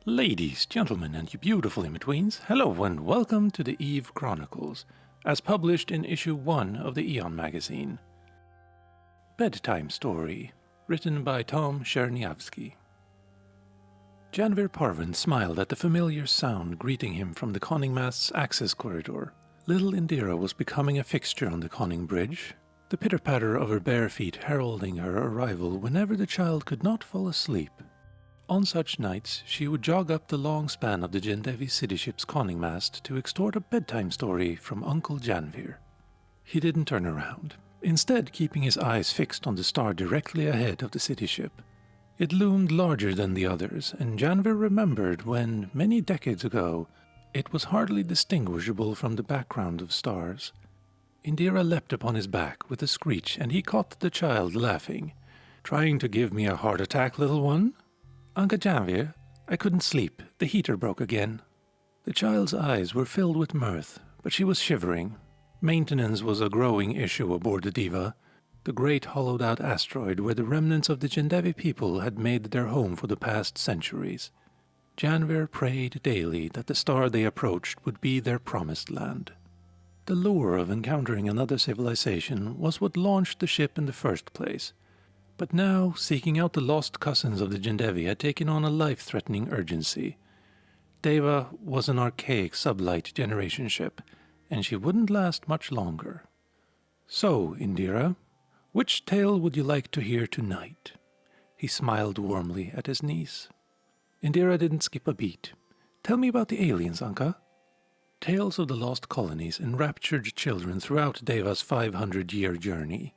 Ladies, gentlemen, and you beautiful in-betweens, hello and welcome to the Eve Chronicles, as published in issue 1 of the EON magazine. Bedtime Story, written by Tom Czerniawski. Janvir Parvin smiled at the familiar sound greeting him from the conning mast's access corridor. Little Indira was becoming a fixture on the conning bridge, the pitter-patter of her bare feet heralding her arrival whenever the child could not fall asleep. On such nights, she would jog up the long span of the Jendevi city ship's conning mast to extort a bedtime story from Uncle Janvir. He didn't turn around, instead keeping his eyes fixed on the star directly ahead of the city ship. It loomed larger than the others, and Janvir remembered when, many decades ago, it was hardly distinguishable from the background of stars. Indira leapt upon his back with a screech, and he caught the child laughing. "Trying to give me a heart attack, little one?" "Uncle Janvir, I couldn't sleep. The heater broke again." The child's eyes were filled with mirth, but she was shivering. Maintenance was a growing issue aboard the Deva, the great hollowed-out asteroid where the remnants of the Jendevi people had made their home for the past centuries. Janvir prayed daily that the star they approached would be their promised land. The lure of encountering another civilization was what launched the ship in the first place. But now, seeking out the lost cousins of the Jendevi had taken on a life-threatening urgency. Deva was an archaic sublight generation ship, and she wouldn't last much longer. "So, Indira, which tale would you like to hear tonight?" He smiled warmly at his niece. Indira didn't skip a beat. "Tell me about the aliens, Anka." Tales of the lost colonies enraptured children throughout Deva's 500-year journey,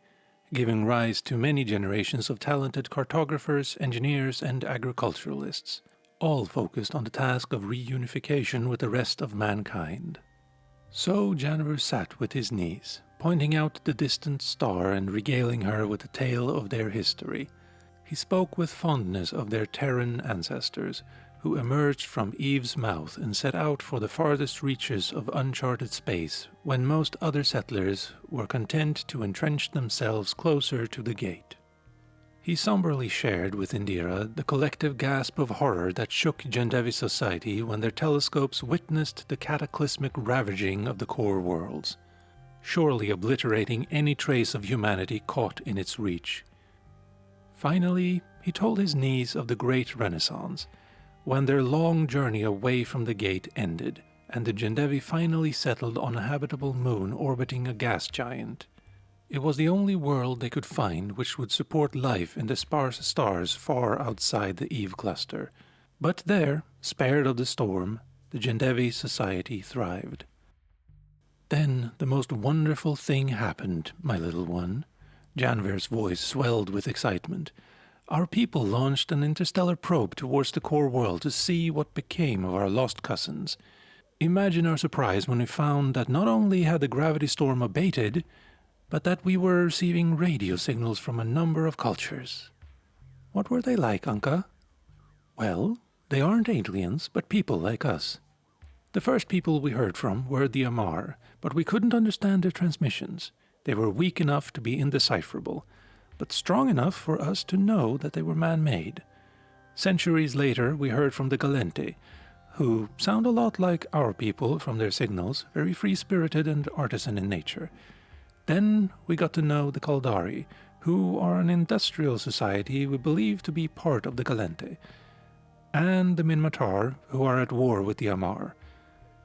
giving rise to many generations of talented cartographers, engineers, and agriculturalists, all focused on the task of reunification with the rest of mankind. So Janvir sat with his niece, pointing out the distant star and regaling her with a tale of their history. He spoke with fondness of their Terran ancestors, who emerged from Eve's mouth and set out for the farthest reaches of uncharted space when most other settlers were content to entrench themselves closer to the gate. He somberly shared with Indira the collective gasp of horror that shook Jendevi society when their telescopes witnessed the cataclysmic ravaging of the core worlds, surely obliterating any trace of humanity caught in its reach. Finally, he told his niece of the Great Renaissance, when their long journey away from the gate ended, and the Jendevi finally settled on a habitable moon orbiting a gas giant. It was the only world they could find which would support life in the sparse stars far outside the Eve cluster. But there, spared of the storm, the Jendevi society thrived. "Then the most wonderful thing happened, my little one." Janvir's voice swelled with excitement. "Our people launched an interstellar probe towards the core world to see what became of our lost cousins. Imagine our surprise when we found that not only had the gravity storm abated, but that we were receiving radio signals from a number of cultures." "What were they like, Anka?" "Well, they aren't aliens, but people like us. The first people we heard from were the Amar, but we couldn't understand their transmissions. They were weak enough to be indecipherable, but strong enough for us to know that they were man-made. Centuries later, we heard from the Galente, who sound a lot like our people from their signals, very free-spirited and artisan in nature. Then we got to know the Kaldari, who are an industrial society we believe to be part of the Galente, and the Minmatar, who are at war with the Amar.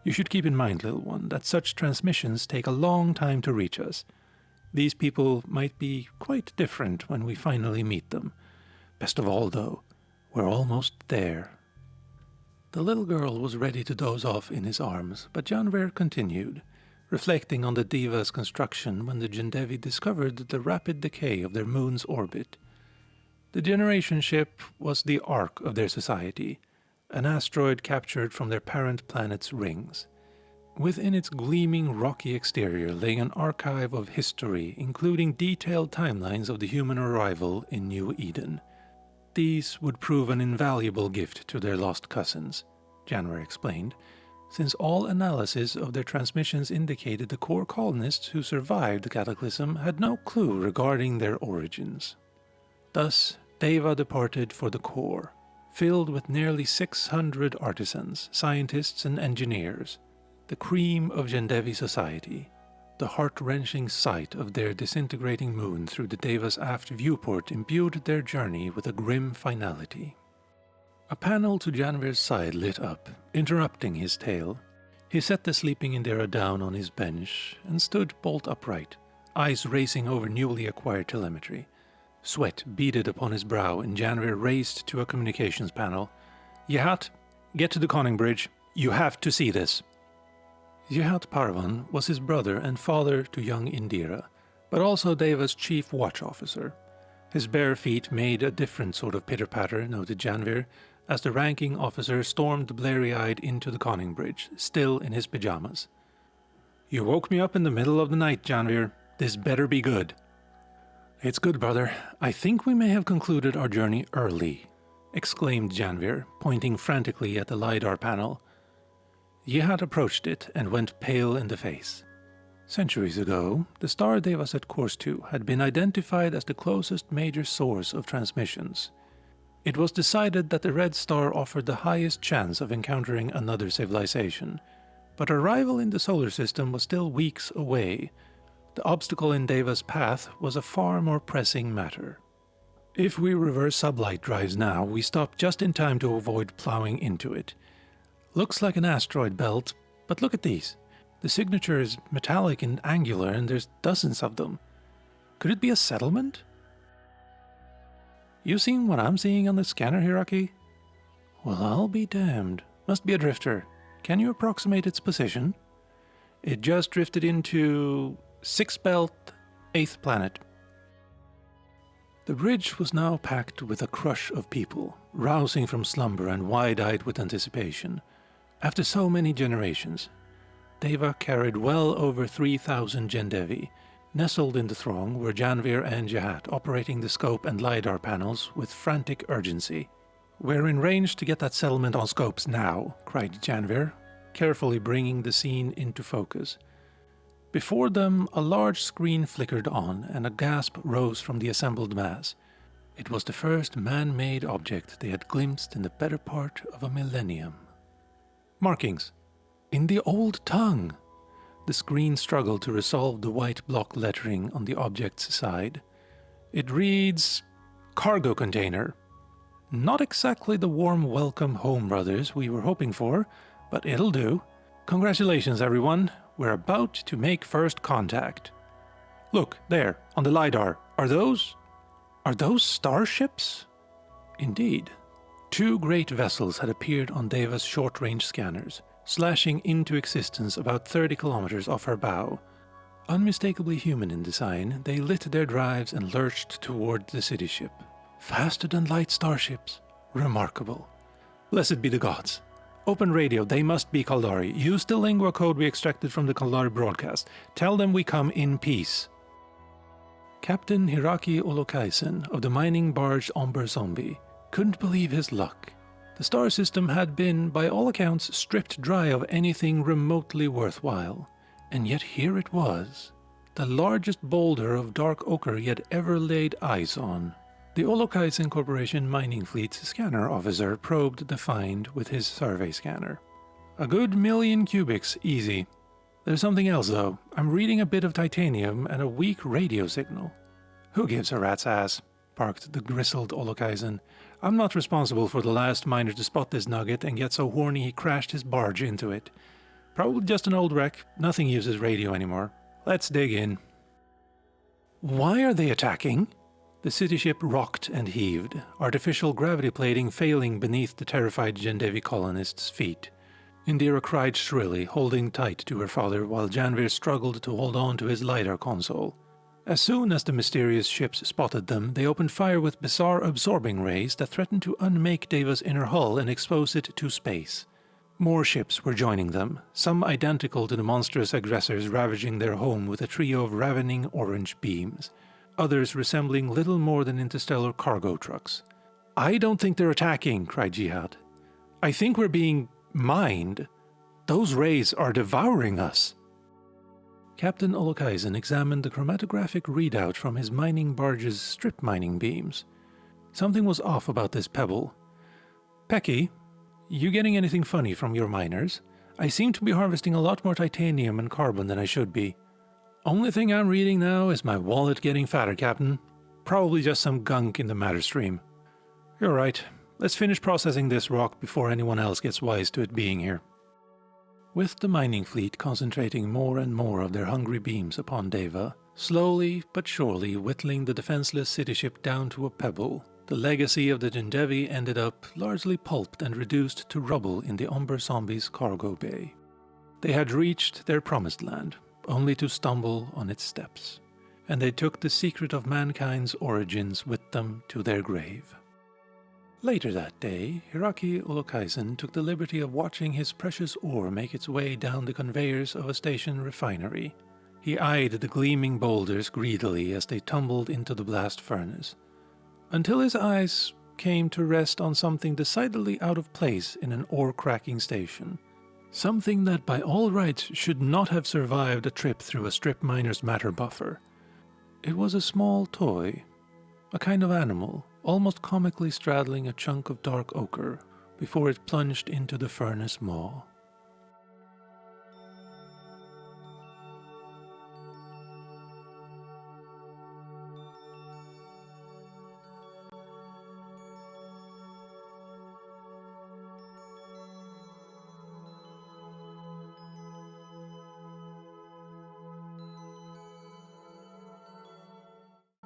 You should keep in mind, little one, that such transmissions take a long time to reach us. These people might be quite different when we finally meet them. Best of all, though, we're almost there." The little girl was ready to doze off in his arms, but Janvir continued, reflecting on the Deva's construction when the Jendevi discovered the rapid decay of their moon's orbit. The generation ship was the ark of their society, an asteroid captured from their parent planet's rings. Within its gleaming rocky exterior lay an archive of history, including detailed timelines of the human arrival in New Eden. These would prove an invaluable gift to their lost cousins, Janvir explained, since all analysis of their transmissions indicated the core colonists who survived the cataclysm had no clue regarding their origins. Thus, Deva departed for the core, filled with nearly 600 artisans, scientists and engineers, the cream of Jendevi society. The heart-wrenching sight of their disintegrating moon through the Deva's aft viewport imbued their journey with a grim finality. A panel to Janvir's side lit up, interrupting his tale. He set the sleeping Indira down on his bench and stood bolt upright, eyes racing over newly acquired telemetry. Sweat beaded upon his brow, and Janvir raced to a communications panel. "Jihat, get to the conning bridge. You have to see this." Jihat Parvan was his brother and father to young Indira, but also Deva's chief watch officer. His bare feet made a different sort of pitter-patter, noted Janvir, as the ranking officer stormed blary-eyed into the conning bridge, still in his pajamas. "You woke me up in the middle of the night, Janvir. This better be good." "It's good, brother. I think we may have concluded our journey early," exclaimed Janvir, pointing frantically at the LiDAR panel. Jihat approached it and went pale in the face. Centuries ago, the star Deva set course to had been identified as the closest major source of transmissions. It was decided that the red star offered the highest chance of encountering another civilization, but arrival in the solar system was still weeks away. The obstacle in Deva's path was a far more pressing matter. If we reverse sublight drives now, we stop just in time to avoid plowing into it. Looks like an asteroid belt, but look at these. The signature is metallic and angular, and there's dozens of them. Could it be a settlement? You seen what I'm seeing on the scanner, Hiraki? Well, I'll be damned. Must be a drifter. Can you approximate its position? It just drifted into 6th belt, 8th planet. The bridge was now packed with a crush of people, rousing from slumber and wide-eyed with anticipation. After so many generations, Deva carried well over 3,000 Jendevi. Nestled in the throng were Janvir and Jihat, operating the scope and LiDAR panels with frantic urgency. "We're in range to get that settlement on scopes now," cried Janvir, carefully bringing the scene into focus. Before them, a large screen flickered on, and a gasp rose from the assembled mass. It was the first man-made object they had glimpsed in the better part of a millennium. Markings. In the old tongue. The screen struggled to resolve the white block lettering on the object's side. It reads, "Cargo container." Not exactly the warm welcome home, brothers, we were hoping for, but it'll do. Congratulations, everyone. We're about to make first contact. Look, there, on the LiDAR. Are those starships? Indeed. 2 great vessels had appeared on Deva's short-range scanners, slashing into existence about 30 kilometers off her bow. Unmistakably human in design, they lit their drives and lurched toward the city ship. Faster than light starships. Remarkable. Blessed be the gods. Open radio, they must be Kaldari. Use the lingua code we extracted from the Kaldari broadcast. Tell them we come in peace. Captain Hiraki Olokaisen of the mining barge Omber Zombie couldn't believe his luck. The star system had been, by all accounts, stripped dry of anything remotely worthwhile. And yet here it was, the largest boulder of dark ochre he had ever laid eyes on. The Olokaisen Corporation mining fleet's scanner officer probed the find with his survey scanner. A good 1,000,000 cubics, easy. There's something else, though. I'm reading a bit of titanium and a weak radio signal. Who gives a rat's ass? Barked the grizzled Olokaisen. I'm not responsible for the last miner to spot this nugget and get so horny he crashed his barge into it. Probably just an old wreck. Nothing uses radio anymore. Let's dig in. Why are they attacking? The city ship rocked and heaved, artificial gravity plating failing beneath the terrified Jendevi colonists' feet. Indira cried shrilly, holding tight to her father, while Janvir struggled to hold on to his LiDAR console. As soon as the mysterious ships spotted them, they opened fire with bizarre absorbing rays that threatened to unmake Deva's inner hull and expose it to space. More ships were joining them, some identical to the monstrous aggressors ravaging their home with a trio of ravening orange beams, others resembling little more than interstellar cargo trucks. "I don't think they're attacking," cried Jihat. "I think we're being mined. Those rays are devouring us." Captain Olokaisen examined the chromatographic readout from his mining barge's strip mining beams. Something was off about this pebble. Pecky, you getting anything funny from your miners? I seem to be harvesting a lot more titanium and carbon than I should be. Only thing I'm reading now is my wallet getting fatter, Captain. Probably just some gunk in the matter stream. You're right. Let's finish processing this rock before anyone else gets wise to it being here. With the mining fleet concentrating more and more of their hungry beams upon Deva, slowly but surely whittling the defenseless city ship down to a pebble, the legacy of the Jendevi ended up largely pulped and reduced to rubble in the Umber Zombies' cargo bay. They had reached their promised land, only to stumble on its steps, and they took the secret of mankind's origins with them to their grave. Later that day, Hiraki Olokaisen took the liberty of watching his precious ore make its way down the conveyors of a station refinery. He eyed the gleaming boulders greedily as they tumbled into the blast furnace, until his eyes came to rest on something decidedly out of place in an ore-cracking station. Something that by all rights should not have survived a trip through a strip miner's matter buffer. It was a small toy, a kind of animal, almost comically straddling a chunk of dark ochre before it plunged into the furnace maw.